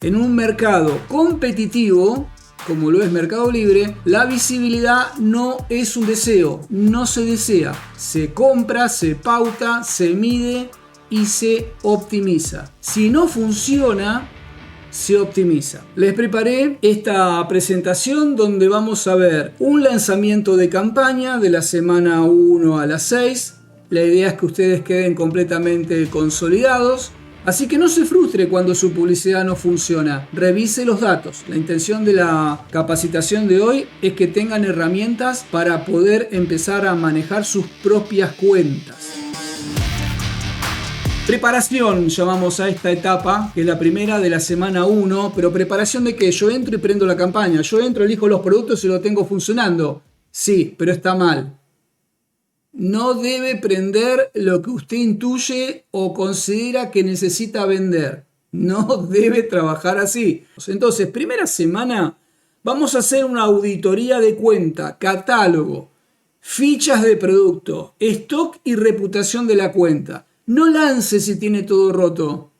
En un mercado competitivo, como lo es Mercado Libre, la visibilidad no es un deseo, no se desea. Se compra, se pauta, se mide y se optimiza. Si no funciona, se optimiza. Les preparé esta presentación donde vamos a ver un lanzamiento de campaña de la semana 1 a la 6. La idea es que ustedes queden completamente consolidados. Así que no se frustre cuando su publicidad no funciona. Revise los datos. La intención de la capacitación de hoy es que tengan herramientas para poder empezar a manejar sus propias cuentas. Preparación llamamos a esta etapa, que es la primera de la semana 1, pero preparación de que yo entro y prendo la campaña, yo entro, elijo los productos y lo tengo funcionando. Sí, pero está mal. No debe prender lo que usted intuye o considera que necesita vender. No debe trabajar así. Entonces, primera semana, vamos a hacer una auditoría de cuenta, catálogo, fichas de producto, stock y reputación de la cuenta. No lance si tiene todo roto.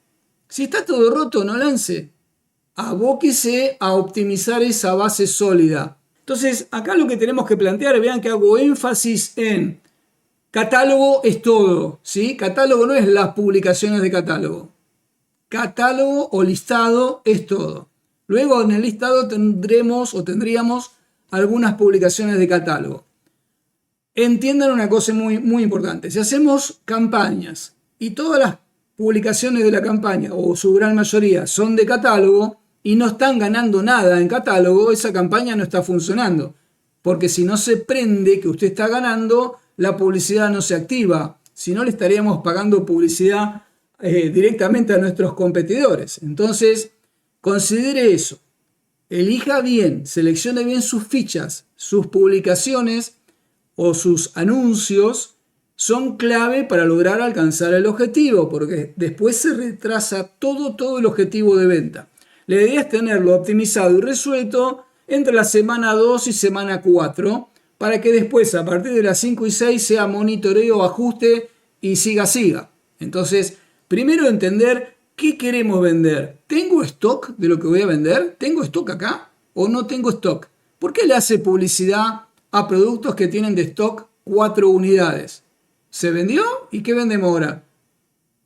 Si está todo roto, no lance. Abóquese a optimizar esa base sólida. Entonces, acá lo que tenemos que plantear, vean que hago énfasis en catálogo es todo, ¿sí? Catálogo no es las publicaciones de catálogo. Catálogo o listado es todo. Luego en el listado tendríamos algunas publicaciones de catálogo. Entiendan una cosa muy importante. Si hacemos campañas y todas las publicaciones de la campaña, o su gran mayoría, son de catálogo y no están ganando nada en catálogo, esa campaña no está funcionando. Porque si no se prende que usted está ganando, la publicidad no se activa. Si no, le estaríamos pagando publicidad directamente a nuestros competidores. Entonces, considere eso. Elija bien, seleccione bien sus fichas, sus publicaciones o sus anuncios son clave para lograr alcanzar el objetivo, porque después se retrasa todo el objetivo de venta. La idea es tenerlo optimizado y resuelto entre la semana 2 y semana 4, para que después, a partir de las 5 y 6, sea monitoreo, ajuste y siga. Entonces, primero entender qué queremos vender. ¿Tengo stock de lo que voy a vender? ¿Tengo stock acá o no tengo stock? ¿Por qué le hace publicidad a productos que tienen de stock 4 unidades? ¿Se vendió? ¿Y qué vendemos ahora?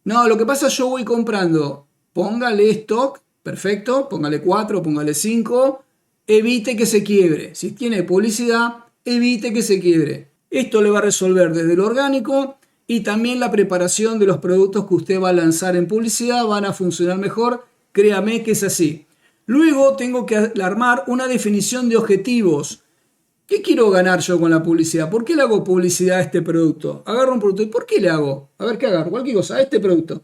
No, lo que pasa es que yo voy comprando. Póngale stock, perfecto, póngale 4, póngale 5, evite que se quiebre. Si tiene publicidad, evite que se quiebre. Esto le va a resolver desde lo orgánico y también la preparación de los productos que usted va a lanzar en publicidad van a funcionar mejor. Créame que es así. Luego tengo que armar una definición de objetivos. ¿Qué quiero ganar yo con la publicidad? ¿Por qué le hago publicidad a este producto? Agarro un producto. ¿Y por qué le hago? A ver, ¿qué agarro? Cualquier cosa, a este producto.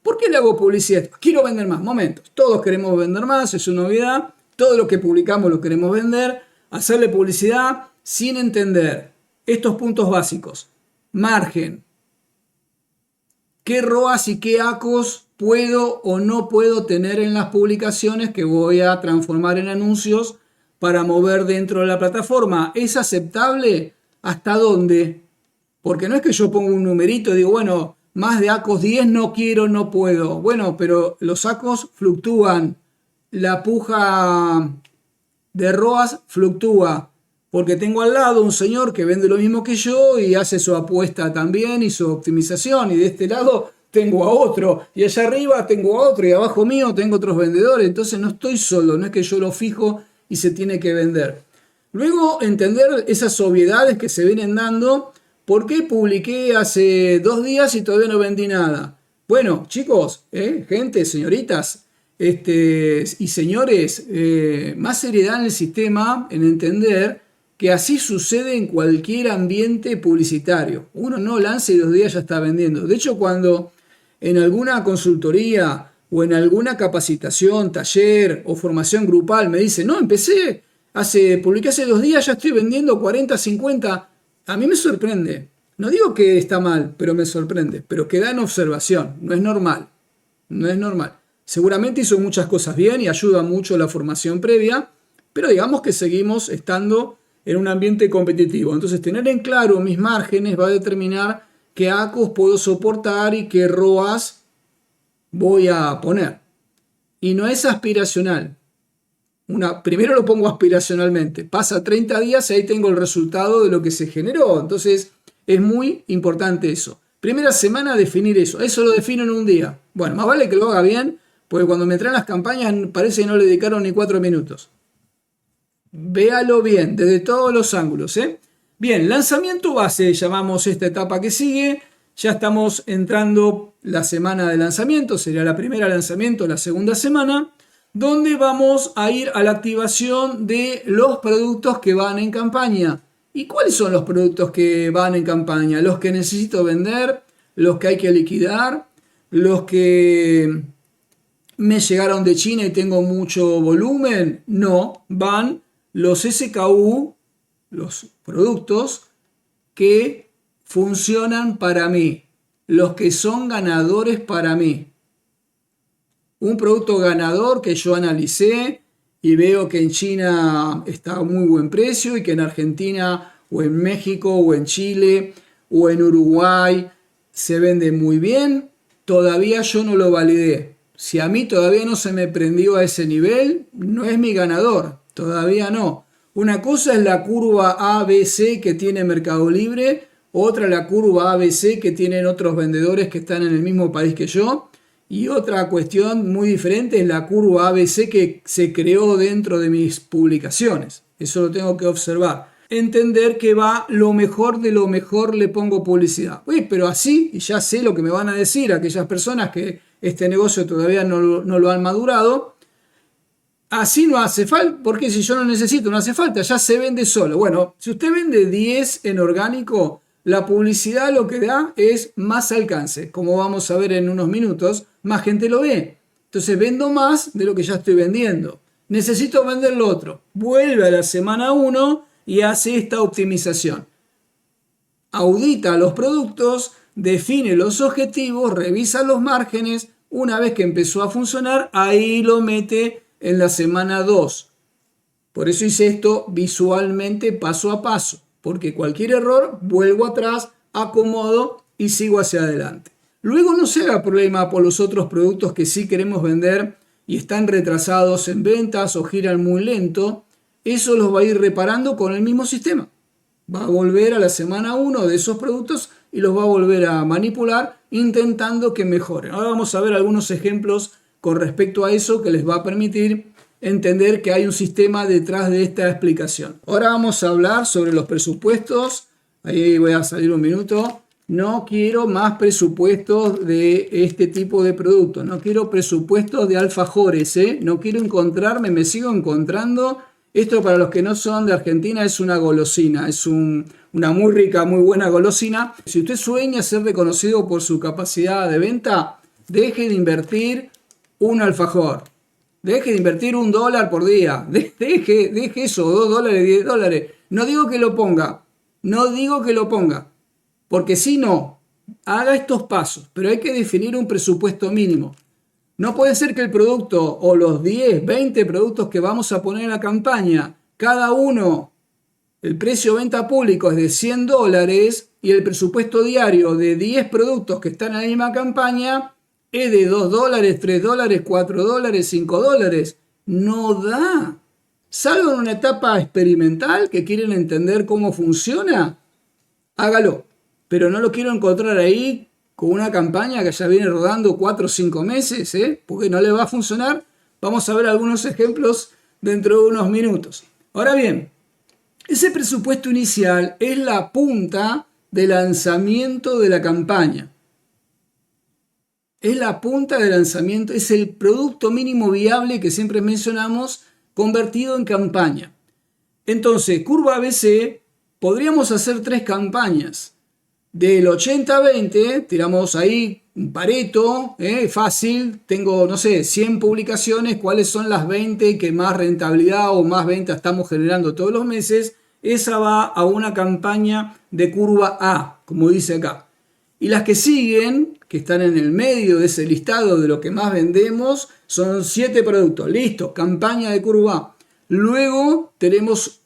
¿Por qué le hago publicidad? Quiero vender más. Momentos. Todos queremos vender más, es una novedad. Todo lo que publicamos lo queremos vender. Hacerle publicidad sin entender estos puntos básicos. Margen. ¿Qué ROAS y qué ACOS puedo o no puedo tener en las publicaciones que voy a transformar en anuncios para mover dentro de la plataforma? ¿Es aceptable? ¿Hasta dónde? Porque no es que yo ponga un numerito y digo, bueno, más de ACOS 10 no quiero, no puedo. Bueno, pero los ACOS fluctúan. La puja de ROAS fluctúa. Porque tengo al lado un señor que vende lo mismo que yo y hace su apuesta también y su optimización. Y de este lado tengo a otro. Y allá arriba tengo a otro. Y abajo mío tengo otros vendedores. Entonces no estoy solo. No es que yo lo fijo y se tiene que vender. Luego entender esas obviedades que se vienen dando. ¿Por qué publiqué hace 2 días y todavía no vendí nada? Bueno, chicos, gente, señoritas y señores, más seriedad en el sistema, en entender que así sucede en cualquier ambiente publicitario. Uno no lanza y 2 días ya está vendiendo. De hecho, cuando en alguna consultoría o en alguna capacitación, taller o formación grupal me dicen, no, publiqué hace 2 días, ya estoy vendiendo 40, 50, a mí me sorprende. No digo que está mal, pero me sorprende. Pero queda en observación, no es normal. No es normal. Seguramente hizo muchas cosas bien y ayuda mucho la formación previa, pero digamos que seguimos estando en un ambiente competitivo. Entonces, tener en claro mis márgenes va a determinar qué ACOS puedo soportar y qué ROAS voy a poner. y no es aspiracional. Primero lo pongo aspiracionalmente, pasa 30 días y ahí tengo el resultado de lo que se generó. Entonces es muy importante eso. Primera semana definir eso lo defino en un día. Bueno, más vale que lo haga bien, porque cuando me traen las campañas parece que no le dedicaron ni 4 minutos. Véalo bien, desde todos los ángulos, ¿eh? Bien, lanzamiento base, llamamos esta etapa que sigue. Ya estamos entrando la semana de lanzamiento, sería la primera lanzamiento, la segunda semana, donde vamos a ir a la activación de los productos que van en campaña. ¿Y cuáles son los productos que van en campaña? Los que necesito vender, los que hay que liquidar, los que me llegaron de China y tengo mucho volumen. No, van los SKU, los productos que funcionan para mí, los que son ganadores para mí. Un producto ganador que yo analicé y veo que en China está a muy buen precio y que en Argentina o en México o en Chile o en Uruguay se vende muy bien, todavía yo no lo validé. Si a mí todavía no se me prendió a ese nivel, no es mi ganador, todavía no. Una cosa es la curva ABC que tiene Mercado Libre, otra la curva ABC que tienen otros vendedores que están en el mismo país que yo, y otra cuestión muy diferente es la curva ABC que se creó dentro de mis publicaciones. Eso lo tengo que observar. Entender que va lo mejor de lo mejor, le pongo publicidad. Uy, pero así, y ya sé lo que me van a decir aquellas personas que este negocio todavía no lo han madurado. Así no hace falta, porque si yo no necesito, no hace falta, ya se vende solo. Bueno, si usted vende 10 en orgánico, la publicidad lo que da es más alcance. Como vamos a ver en unos minutos, más gente lo ve. Entonces vendo más de lo que ya estoy vendiendo. Necesito vender lo otro. Vuelve a la semana 1 y hace esta optimización. Audita los productos, define los objetivos, revisa los márgenes. Una vez que empezó a funcionar, ahí lo mete en la semana 2. Por eso hice esto visualmente paso a paso, porque cualquier error vuelvo atrás, acomodo y sigo hacia adelante. Luego no se haga problema por los otros productos que sí queremos vender y están retrasados en ventas o giran muy lento. Eso los va a ir reparando con el mismo sistema. Va a volver a la semana 1 de esos productos y los va a volver a manipular intentando que mejoren. Ahora vamos a ver algunos ejemplos con respecto a eso que les va a permitir entender que hay un sistema detrás de esta explicación. Ahora vamos a hablar sobre los presupuestos. Ahí voy a salir un minuto. No quiero más presupuestos de este tipo de productos. No quiero presupuestos de alfajores, ¿eh? No quiero encontrarme, me sigo encontrando. Esto para los que no son de Argentina es una golosina. Es una muy rica, muy buena golosina. Si usted sueña ser reconocido por su capacidad de venta, deje de invertir un alfajor. Deje de invertir $1 por día. Deje eso, $2, $10. No digo que lo ponga. No digo que lo ponga. Porque si no, haga estos pasos. Pero hay que definir un presupuesto mínimo. No puede ser que el producto o los 10, 20 productos que vamos a poner en la campaña, cada uno, el precio de venta público es de $100 y el presupuesto diario de 10 productos que están en la misma campaña es de $2, $3, $4, $5. No da. Salvo en una etapa experimental que quieren entender cómo funciona, hágalo. Pero no lo quiero encontrar ahí con una campaña que ya viene rodando 4 o 5 meses, porque no le va a funcionar. Vamos a ver algunos ejemplos dentro de unos minutos. Ahora bien, ese presupuesto inicial es la punta de lanzamiento de la campaña. Es la punta de lanzamiento, es el producto mínimo viable que siempre mencionamos convertido en campaña. Entonces, curva ABC, podríamos hacer 3 campañas. Del 80-20, tiramos ahí un Pareto, fácil, tengo, no sé, 100 publicaciones, ¿cuáles son las 20 que más rentabilidad o más venta estamos generando todos los meses? Esa va a una campaña de curva A, como dice acá. Y las que siguen, que están en el medio de ese listado de lo que más vendemos, son 7 productos. Listo, campaña de curva A. Luego tenemos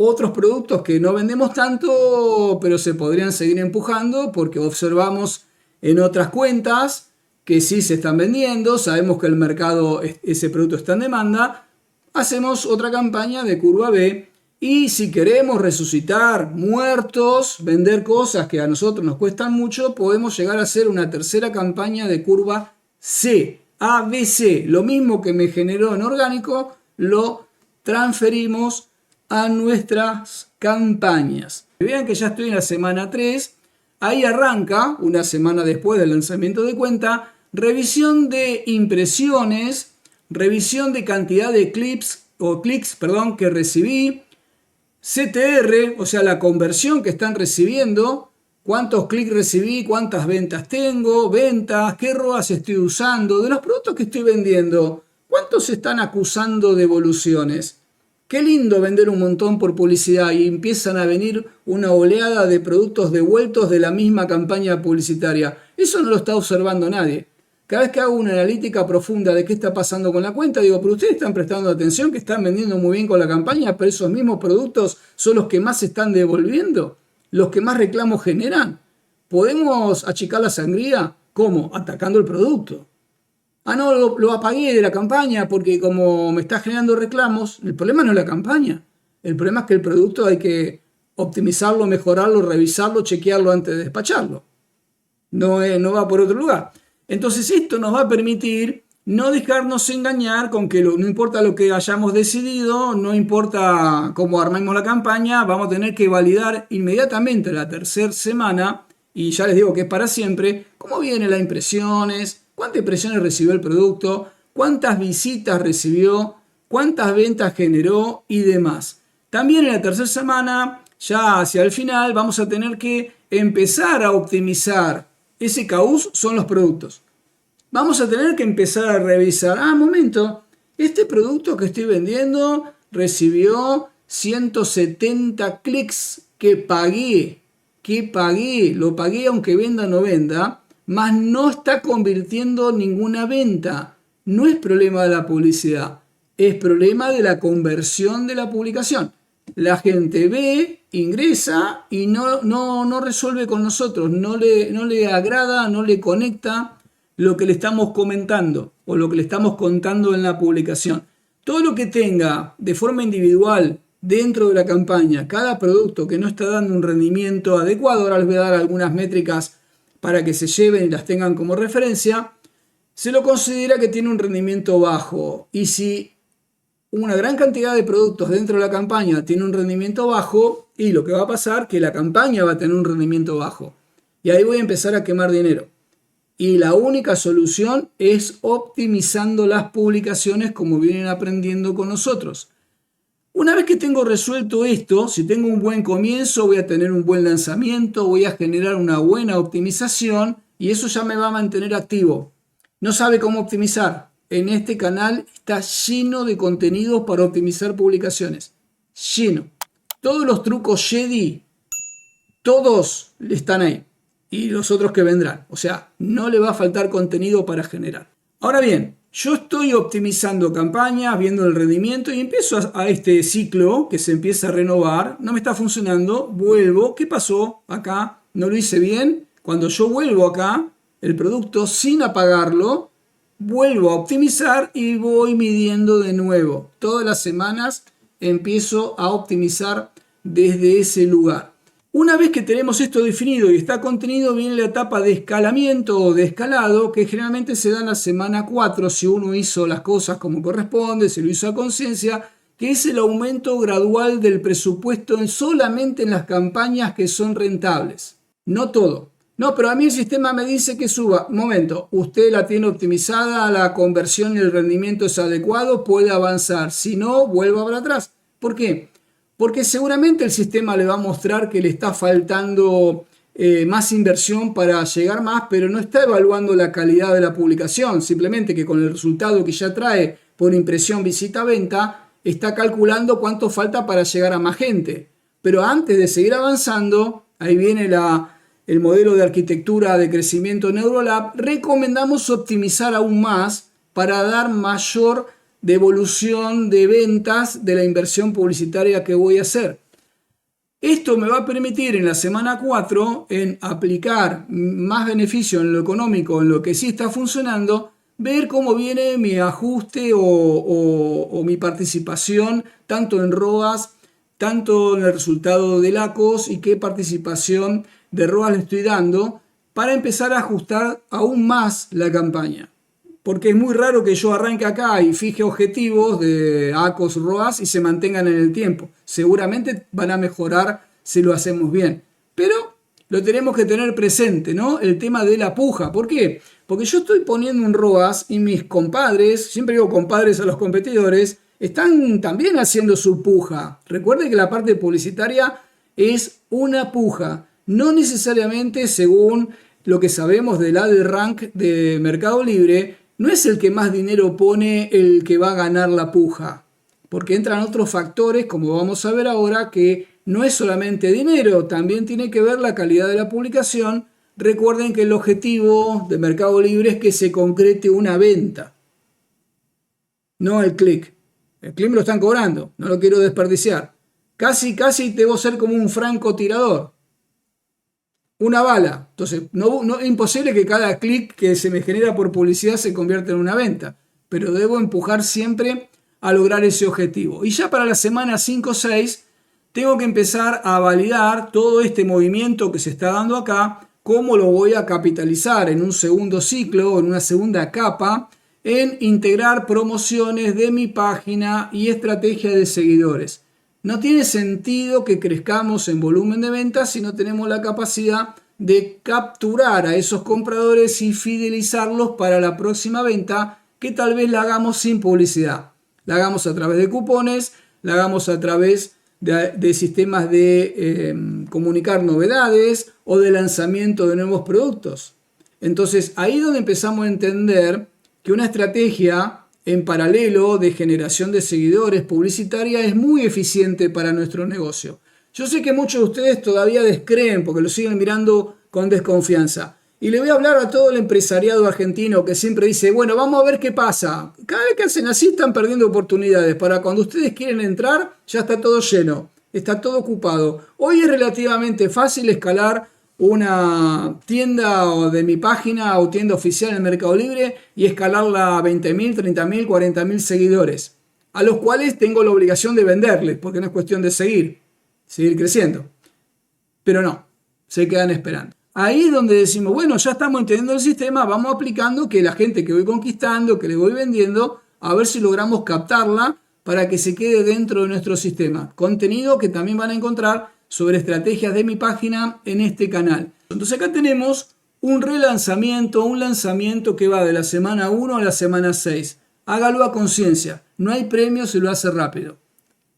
otros productos que no vendemos tanto, pero se podrían seguir empujando porque observamos en otras cuentas que sí se están vendiendo, sabemos que el mercado, ese producto está en demanda, hacemos otra campaña de curva B. Y si queremos resucitar muertos, vender cosas que a nosotros nos cuestan mucho, podemos llegar a hacer una tercera campaña de curva C, ABC. Lo mismo que me generó en orgánico, lo transferimos a nuestras campañas. Vean que ya estoy en la semana 3. Ahí arranca, una semana después del lanzamiento de cuenta, revisión de impresiones, revisión de cantidad de clics que recibí, CTR, o sea, la conversión que están recibiendo, cuántos clics recibí, cuántas ventas tengo, ventas, qué ROAS estoy usando, de los productos que estoy vendiendo, cuántos están acusando devoluciones. Qué lindo vender un montón por publicidad y empiezan a venir una oleada de productos devueltos de la misma campaña publicitaria. Eso no lo está observando nadie. Cada vez que hago una analítica profunda de qué está pasando con la cuenta, digo, pero ustedes están prestando atención que están vendiendo muy bien con la campaña, pero esos mismos productos son los que más se están devolviendo, los que más reclamos generan. ¿Podemos achicar la sangría? ¿Cómo? Atacando el producto. Ah, no, lo apagué de la campaña porque como me está generando reclamos, el problema no es la campaña. El problema es que el producto hay que optimizarlo, mejorarlo, revisarlo, chequearlo antes de despacharlo. No va por otro lugar. Entonces esto nos va a permitir no dejarnos engañar con que no importa lo que hayamos decidido, no importa cómo armemos la campaña, vamos a tener que validar inmediatamente la tercera semana, y ya les digo que es para siempre, cómo vienen las impresiones, cuántas impresiones recibió el producto, cuántas visitas recibió, cuántas ventas generó y demás. También en la tercera semana, ya hacia el final, vamos a tener que empezar a optimizar. Ese caos son los productos. Vamos a tener que empezar a revisar. Momento, este producto que estoy vendiendo recibió 170 clics que pagué. Lo pagué aunque venda o no venda, mas no está convirtiendo ninguna venta. No es problema de la publicidad, es problema de la conversión de la publicación. La gente ve, ingresa y no resuelve con nosotros, no le agrada, no le conecta lo que le estamos comentando o lo que le estamos contando en la publicación. Todo lo que tenga de forma individual dentro de la campaña, cada producto que no está dando un rendimiento adecuado, ahora les voy a dar algunas métricas para que se lleven y las tengan como referencia, se lo considera que tiene un rendimiento bajo. Y si una gran cantidad de productos dentro de la campaña tiene un rendimiento bajo, y lo que va a pasar es que la campaña va a tener un rendimiento bajo. Y ahí voy a empezar a quemar dinero. Y la única solución es optimizando las publicaciones como vienen aprendiendo con nosotros. Una vez que tengo resuelto esto, si tengo un buen comienzo, voy a tener un buen lanzamiento, voy a generar una buena optimización y eso ya me va a mantener activo. ¿No sabe cómo optimizar? En este canal está lleno de contenidos para optimizar publicaciones. Lleno. Todos los trucos Jedi, todos están ahí. Y los otros que vendrán. O sea, no le va a faltar contenido para generar. Ahora bien, yo estoy optimizando campañas, viendo el rendimiento y empiezo a este ciclo que se empieza a renovar. No me está funcionando, vuelvo. ¿Qué pasó acá? ¿No lo hice bien? Cuando yo vuelvo acá, el producto sin apagarlo, vuelvo a optimizar y voy midiendo de nuevo. Todas las semanas empiezo a optimizar desde ese lugar. Una vez que tenemos esto definido y está contenido, viene la etapa de escalamiento o de escalado, que generalmente se da en la semana 4, si uno hizo las cosas como corresponde, se lo hizo a conciencia, que es el aumento gradual del presupuesto solamente en las campañas que son rentables. No todo. No, pero a mí el sistema me dice que suba. Un momento, usted la tiene optimizada, la conversión y el rendimiento es adecuado, puede avanzar. Si no, vuelva para atrás. ¿Por qué? Porque seguramente el sistema le va a mostrar que le está faltando más inversión para llegar más, pero no está evaluando la calidad de la publicación. Simplemente que con el resultado que ya trae por impresión, visita, venta, está calculando cuánto falta para llegar a más gente. Pero antes de seguir avanzando, ahí viene el modelo de arquitectura de crecimiento Neurolab, recomendamos optimizar aún más para dar mayor devolución de ventas de la inversión publicitaria que voy a hacer. Esto me va a permitir en la semana 4 en aplicar más beneficio en lo económico, en lo que sí está funcionando, ver cómo viene mi ajuste o mi participación tanto en ROAS, tanto en el resultado del ACOS y qué participación de ROAS le estoy dando para empezar a ajustar aún más la campaña. Porque es muy raro que yo arranque acá y fije objetivos de ACOS, ROAS y se mantengan en el tiempo. Seguramente van a mejorar si lo hacemos bien. Pero lo tenemos que tener presente, ¿no? El tema de la puja. ¿Por qué? Porque yo estoy poniendo un ROAS y mis compadres, siempre digo compadres a los competidores, están también haciendo su puja. Recuerde que la parte publicitaria es una puja, no necesariamente según lo que sabemos del AD Rank de Mercado Libre, no es el que más dinero pone el que va a ganar la puja, porque entran otros factores, como vamos a ver ahora, que no es solamente dinero, también tiene que ver la calidad de la publicación. Recuerden que el objetivo de Mercado Libre es que se concrete una venta, no el clic. El clic me lo están cobrando, no lo quiero desperdiciar. Casi debo ser como un francotirador. Una bala. Entonces, no es imposible que cada clic que se me genera por publicidad se convierta en una venta, pero debo empujar siempre a lograr ese objetivo. Y ya para la semana 5 o 6, tengo que empezar a validar todo este movimiento que se está dando acá, cómo lo voy a capitalizar en un segundo ciclo, en una segunda capa, en integrar promociones de mi página y estrategia de seguidores. No tiene sentido que crezcamos en volumen de ventas si no tenemos la capacidad de capturar a esos compradores y fidelizarlos para la próxima venta, que tal vez la hagamos sin publicidad. La hagamos a través de cupones, la hagamos a través de sistemas de comunicar novedades o de lanzamiento de nuevos productos. Entonces, ahí es donde empezamos a entender que una estrategia en paralelo de generación de seguidores publicitaria es muy eficiente para nuestro negocio. Yo sé que muchos de ustedes todavía descreen porque lo siguen mirando con desconfianza. Y le voy a hablar a todo el empresariado argentino que siempre dice, bueno, vamos a ver qué pasa. Cada vez que hacen así están perdiendo oportunidades. Para cuando ustedes quieren entrar, ya está todo lleno, está todo ocupado. Hoy es relativamente fácil escalar una tienda de mi página o tienda oficial en Mercado Libre y escalarla a 20.000, 30.000, 40.000 seguidores, a los cuales tengo la obligación de venderles, porque no es cuestión de seguir creciendo. Pero no, se quedan esperando. Ahí es donde decimos, bueno, ya estamos entendiendo el sistema, vamos aplicando que la gente que voy conquistando, que le voy vendiendo, a ver si logramos captarla para que se quede dentro de nuestro sistema. Contenido que también van a encontrar sobre estrategias de mi página en este canal. Entonces acá tenemos un relanzamiento, un lanzamiento que va de la semana 1 a la semana 6. Hágalo a conciencia. No hay premio si lo hace rápido.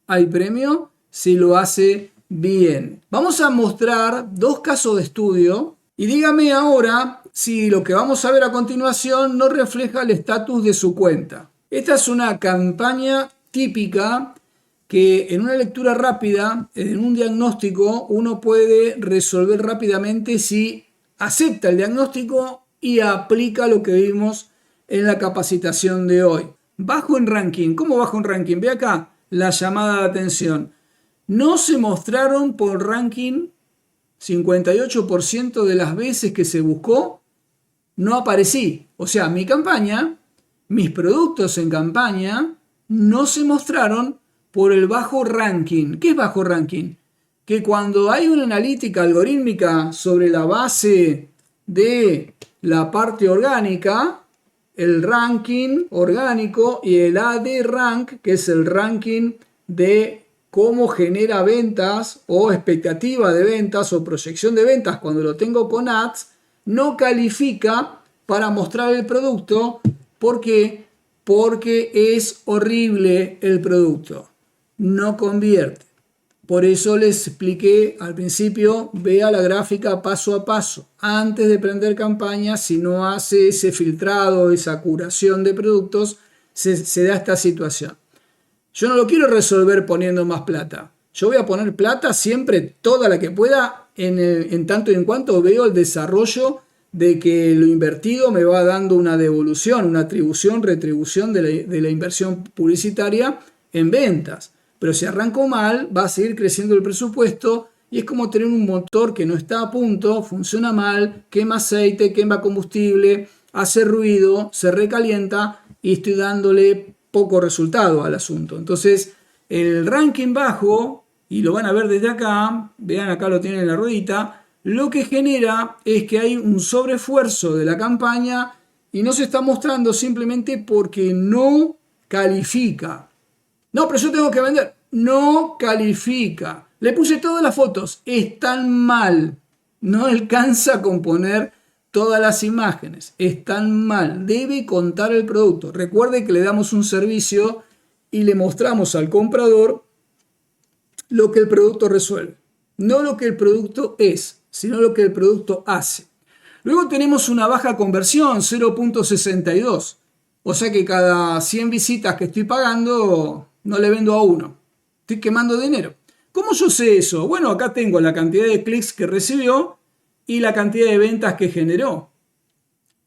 Hay premio si lo hace bien. Vamos a mostrar dos casos de estudio y dígame ahora si lo que vamos a ver a continuación no refleja el estatus de su cuenta. Esta es una campaña típica que en una lectura rápida, en un diagnóstico, uno puede resolver rápidamente si acepta el diagnóstico y aplica lo que vimos en la capacitación de hoy. Bajo en ranking. ¿Cómo bajo en ranking? Ve acá la llamada de atención. No se mostraron por ranking 58% de las veces que se buscó, no aparecí. O sea, mi campaña, mis productos en campaña, no se mostraron por el bajo ranking. ¿Qué es bajo ranking? Que cuando hay una analítica algorítmica sobre la base de la parte orgánica, el ranking orgánico y el AD rank, que es el ranking de cómo genera ventas o expectativa de ventas o proyección de ventas cuando lo tengo con ads, no califica para mostrar el producto. ¿Por qué? Porque es horrible el producto. No convierte. Por eso les expliqué al principio, vea la gráfica paso a paso. Antes de prender campaña, si no hace ese filtrado, esa curación de productos, se da esta situación. Yo no lo quiero resolver poniendo más plata. Yo voy a poner plata siempre, toda la que pueda, en tanto y en cuanto veo el desarrollo de que lo invertido me va dando una devolución, una atribución, retribución de la inversión publicitaria en ventas. Pero si arranco mal, va a seguir creciendo el presupuesto Y es como tener un motor que no está a punto, funciona mal, quema aceite, quema combustible, hace ruido, se recalienta y estoy dándole poco resultado al asunto. Entonces, el ranking bajo, y lo van a ver desde acá, vean acá lo tienen en la ruedita, lo que genera es que hay un sobreesfuerzo de la campaña y no se está mostrando simplemente porque no califica. No, pero yo tengo que vender. No califica. Le puse todas las fotos. Están mal. No alcanza a componer todas las imágenes. Están mal. Debe contar el producto. Recuerde que le damos un servicio y le mostramos al comprador lo que el producto resuelve. No lo que el producto es, sino lo que el producto hace. Luego tenemos una baja conversión, 0.62. O sea que cada 100 visitas que estoy pagando, no le vendo a uno. Estoy quemando dinero. ¿Cómo yo sé eso? Bueno, acá tengo la cantidad de clics que recibió y la cantidad de ventas que generó.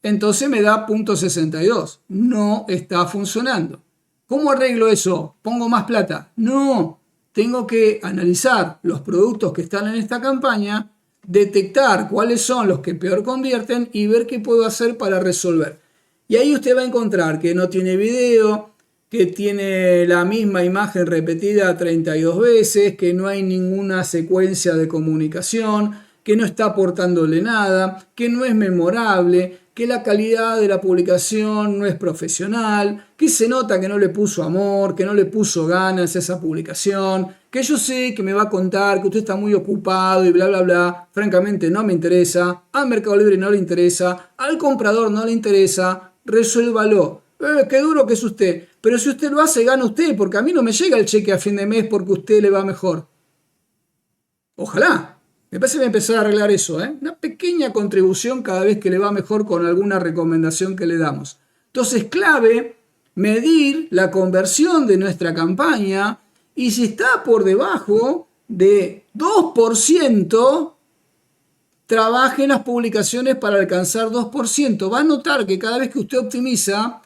Entonces me da 0.62. No está funcionando. ¿Cómo arreglo eso? ¿Pongo más plata? No. Tengo que analizar los productos que están en esta campaña, detectar cuáles son los que peor convierten y ver qué puedo hacer para resolver. Y ahí usted va a encontrar que no tiene video, que tiene la misma imagen repetida 32 veces, que no hay ninguna secuencia de comunicación, que no está aportándole nada, que no es memorable, que la calidad de la publicación no es profesional, que se nota que no le puso amor, que no le puso ganas a esa publicación, que yo sé que me va a contar que usted está muy ocupado y bla, bla, bla. Francamente no me interesa, al Mercado Libre no le interesa, al comprador no le interesa, resuélvalo. Qué duro que es usted, pero si usted lo hace, gana usted, porque a mí no me llega el cheque a fin de mes porque a usted le va mejor. Ojalá. Me parece que voy a empezar a arreglar eso, ¿eh? Una pequeña contribución cada vez que le va mejor con alguna recomendación que le damos. Entonces, clave, medir la conversión de nuestra campaña y si está por debajo de 2%, trabaje en las publicaciones para alcanzar 2%. Va a notar que cada vez que usted optimiza,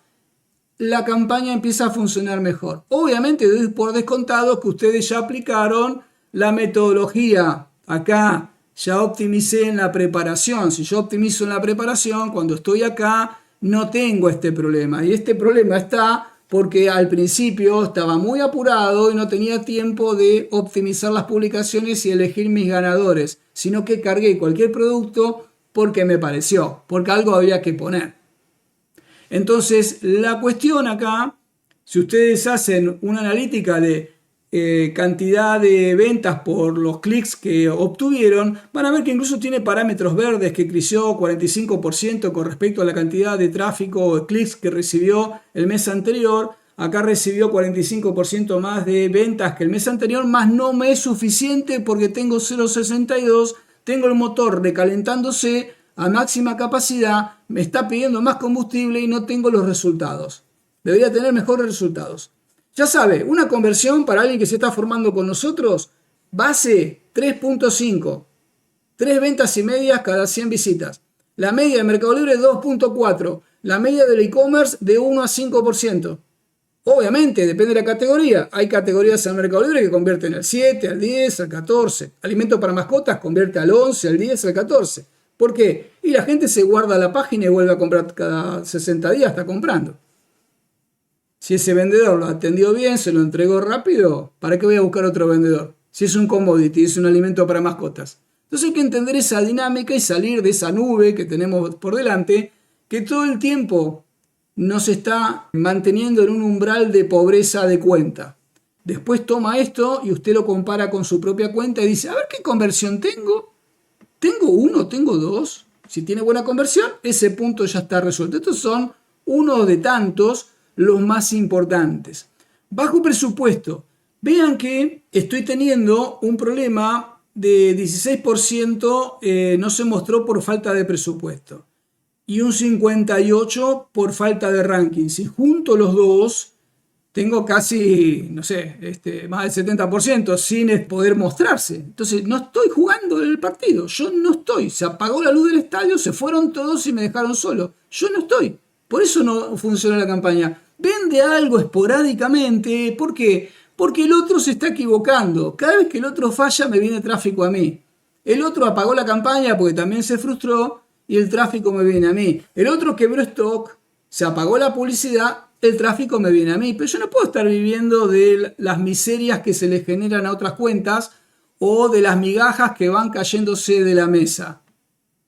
la campaña empieza a funcionar mejor. Obviamente, doy por descontado que ustedes ya aplicaron la metodología. Acá ya optimicé en la preparación. Si yo optimizo en la preparación, cuando estoy acá no tengo este problema. Y este problema está porque al principio estaba muy apurado y no tenía tiempo de optimizar las publicaciones y elegir mis ganadores, sino que cargué cualquier producto porque me pareció, porque algo había que poner. Entonces, la cuestión acá, si ustedes hacen una analítica de cantidad de ventas por los clics que obtuvieron, van a ver que incluso tiene parámetros verdes, que creció 45% con respecto a la cantidad de tráfico o de clics que recibió el mes anterior. Acá recibió 45% más de ventas que el mes anterior, más no me es suficiente porque tengo 0.62, tengo el motor recalentándose a máxima capacidad, me está pidiendo más combustible y no tengo los resultados. Debería tener mejores resultados. Ya sabe, una conversión para alguien que se está formando con nosotros, base 3.5, 3 ventas y medias cada 100 visitas. La media de Mercado Libre 2.4, la media del e-commerce de 1 a 5%. Obviamente, depende de la categoría. Hay categorías en Mercado Libre que convierten al 7, al 10, al 14. Alimento para mascotas convierte al 11, al 10, al 14. ¿Por qué? Y la gente se guarda la página y vuelve a comprar cada 60 días, está comprando. Si ese vendedor lo atendió bien, se lo entregó rápido, ¿para qué voy a buscar otro vendedor? Si es un commodity, es un alimento para mascotas. Entonces hay que entender esa dinámica y salir de esa nube que tenemos por delante, que todo el tiempo nos está manteniendo en un umbral de pobreza de cuenta. Después toma esto y usted lo compara con su propia cuenta y dice, a ver qué conversión tengo. ¿Tengo 1? ¿Tengo 2? Si tiene buena conversión, ese punto ya está resuelto. Estos son uno de tantos los más importantes. Bajo presupuesto. Vean que estoy teniendo un problema de 16% no se mostró por falta de presupuesto y un 58% por falta de ranking. Si junto los dos, tengo casi, no sé, más del 70% sin poder mostrarse. Entonces no estoy jugando el partido. Yo no estoy. Se apagó la luz del estadio, se fueron todos y me dejaron solo. Yo no estoy. Por eso no funciona la campaña. Vende algo esporádicamente. ¿Por qué? Porque el otro se está equivocando. Cada vez que el otro falla me viene tráfico a mí. El otro apagó la campaña porque también se frustró y el tráfico me viene a mí. El otro quebró stock, se apagó la publicidad, el tráfico me viene a mí. Pero yo no puedo estar viviendo de las miserias que se le generan a otras cuentas o de las migajas que van cayéndose de la mesa.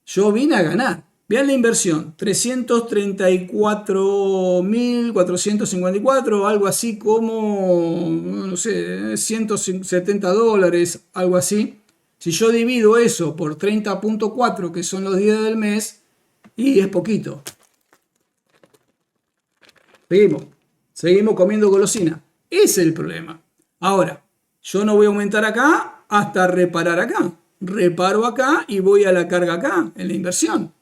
Yo vine a ganar. Vean la inversión, 334.454, algo así como, no sé, $170, algo así. Si yo divido eso por 30.4, que son los días del mes, y es poquito. Seguimos comiendo golosina. Ese es el problema. Ahora, yo no voy a aumentar acá hasta reparar acá. Reparo acá y voy a la carga acá, en la inversión.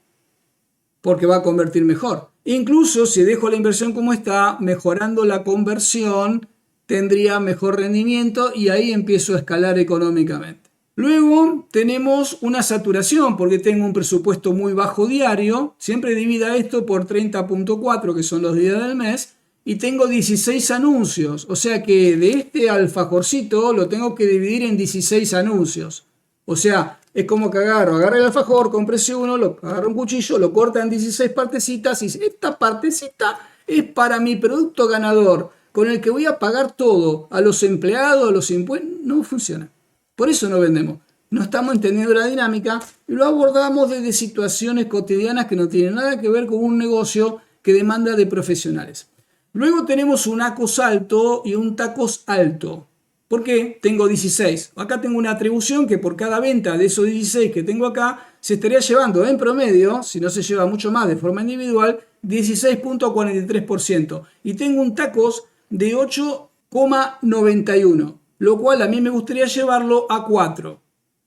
Porque va a convertir mejor. Incluso si dejo la inversión como está, mejorando la conversión, tendría mejor rendimiento y ahí empiezo a escalar económicamente. Luego tenemos una saturación porque tengo un presupuesto muy bajo diario. Siempre divida esto por 30.4, que son los días del mes, y tengo 16 anuncios. O sea que de este alfajorcito lo tengo que dividir en 16 anuncios. O sea, es como que agarra el alfajor, cómprese uno, agarra un cuchillo, lo corta en 16 partecitas y dice, esta partecita es para mi producto ganador, con el que voy a pagar todo, a los empleados, a los impuestos. No funciona. Por eso no vendemos. No estamos entendiendo la dinámica y lo abordamos desde situaciones cotidianas que no tienen nada que ver con un negocio que demanda de profesionales. Luego tenemos un ACOS alto y un TACOS alto. ¿Por qué? Tengo 16. Acá tengo una atribución que por cada venta de esos 16 que tengo acá, se estaría llevando en promedio, si no se lleva mucho más de forma individual, 16.43%. Y tengo un TACOS de 8,91, lo cual a mí me gustaría llevarlo a 4.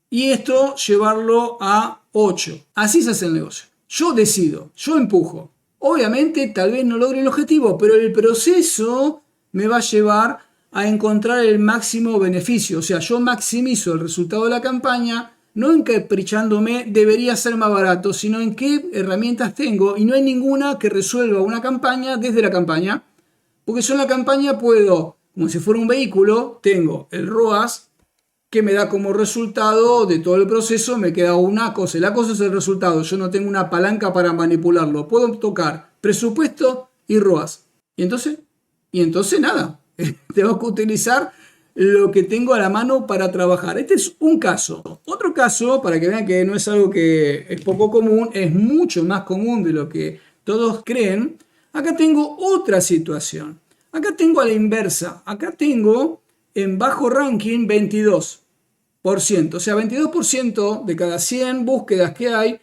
Y esto llevarlo a 8. Así se hace el negocio. Yo decido, yo empujo. Obviamente tal vez no logre el objetivo, pero el proceso me va a llevar a encontrar el máximo beneficio. O sea, yo maximizo el resultado de la campaña, no encaprichándome debería ser más barato, sino en qué herramientas tengo, y no hay ninguna que resuelva una campaña desde la campaña, porque yo en la campaña puedo, como si fuera un vehículo, tengo el ROAS, que me da como resultado de todo el proceso, me queda un ACOS. El ACOS es el resultado, yo no tengo una palanca para manipularlo. Puedo tocar presupuesto y ROAS. ¿Y entonces nada. Tengo que utilizar lo que tengo a la mano para trabajar. Este es un caso. Otro caso, para que vean que no es algo que es poco común, es mucho más común de lo que todos creen. Acá tengo otra situación. Acá tengo a la inversa. Acá tengo en bajo ranking 22%. O sea, 22% de cada 100 búsquedas que hay.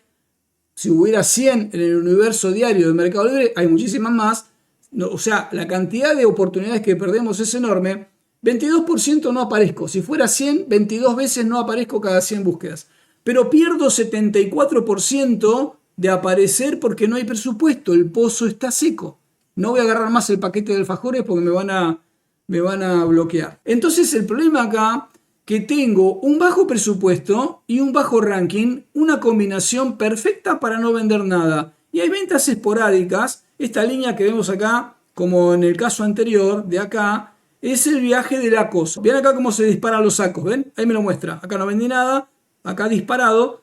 Si hubiera 100 en el universo diario de Mercado Libre, hay muchísimas más. No, o sea, la cantidad de oportunidades que perdemos es enorme. 22% no aparezco. Si fuera 100, 22 veces no aparezco cada 100 búsquedas. Pero pierdo 74% de aparecer porque no hay presupuesto. El pozo está seco. No voy a agarrar más el paquete de alfajores porque me van a bloquear. Entonces el problema acá que tengo un bajo presupuesto y un bajo ranking, una combinación perfecta para no vender nada. Y hay ventas esporádicas. Esta línea que vemos acá, como en el caso anterior, de acá, es el viaje del ACOS. Vean acá cómo se disparan los sacos, ¿ven? Ahí me lo muestra. Acá no vendí nada, acá disparado,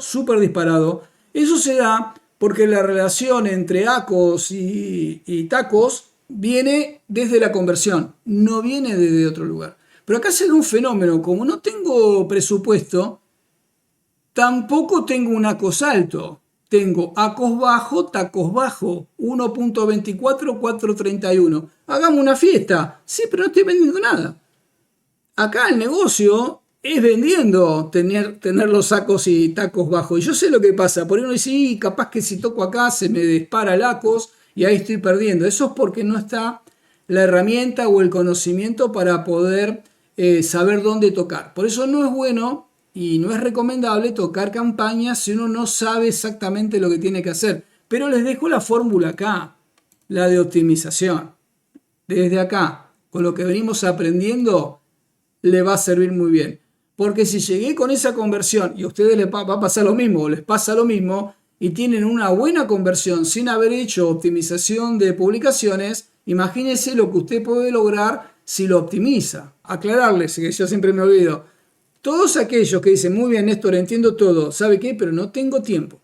súper disparado. Eso se da porque la relación entre ACOS y TACOS viene desde la conversión, no viene desde otro lugar. Pero acá se da un fenómeno, como no tengo presupuesto, tampoco tengo un ACOS alto. Tengo ACOS bajo, TACOS bajo, 1.24, 4.31. Hagamos una fiesta. Sí, pero no estoy vendiendo nada. Acá el negocio es vendiendo tener los sacos y tacos bajos. Y yo sé lo que pasa. Por ahí uno dice, sí, capaz que si toco acá se me dispara el ACOS y ahí estoy perdiendo. Eso es porque no está la herramienta o el conocimiento para poder saber dónde tocar. Por eso no es bueno y no es recomendable tocar campañas si uno no sabe exactamente lo que tiene que hacer. Pero les dejo la fórmula acá, la de optimización. Desde acá, con lo que venimos aprendiendo, le va a servir muy bien. Porque si llegué con esa conversión y a ustedes les va a pasar lo mismo o les pasa lo mismo y tienen una buena conversión sin haber hecho optimización de publicaciones, imagínense lo que usted puede lograr si lo optimiza. Aclararles, que yo siempre me olvido. Todos aquellos que dicen, muy bien, Néstor, entiendo todo, ¿sabe qué? Pero no tengo tiempo,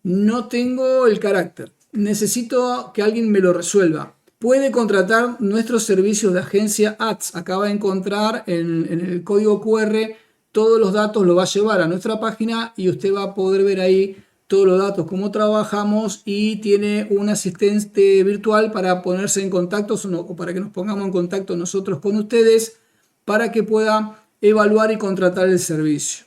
no tengo el carácter, necesito que alguien me lo resuelva. Puede contratar nuestros servicios de agencia Ads. Acaba de encontrar en el código QR todos los datos, lo va a llevar a nuestra página y usted va a poder ver ahí todos los datos, cómo trabajamos, y tiene un asistente virtual para ponerse en contacto o para que nos pongamos en contacto nosotros con ustedes para que pueda evaluar y contratar el servicio.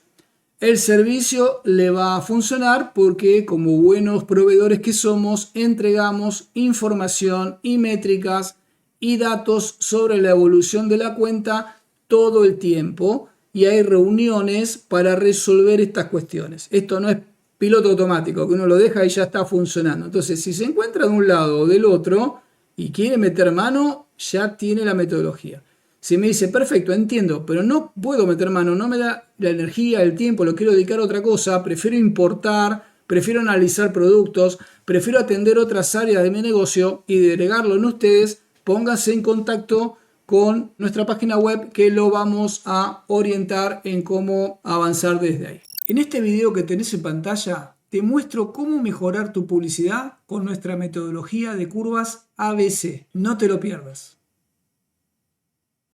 El servicio le va a funcionar porque, como buenos proveedores que somos, entregamos información y métricas y datos sobre la evolución de la cuenta todo el tiempo, y hay reuniones para resolver estas cuestiones. Esto no es piloto automático, que uno lo deja y ya está funcionando. Entonces, si se encuentra de un lado o del otro y quiere meter mano, ya tiene la metodología. Si me dice, perfecto, entiendo, pero no puedo meter mano, no me da la energía, el tiempo, lo quiero dedicar a otra cosa, prefiero importar, prefiero analizar productos, prefiero atender otras áreas de mi negocio y delegarlo en ustedes, pónganse en contacto con nuestra página web que lo vamos a orientar en cómo avanzar desde ahí. En este video que tenés en pantalla te muestro cómo mejorar tu publicidad con nuestra metodología de curvas ABC. No te lo pierdas.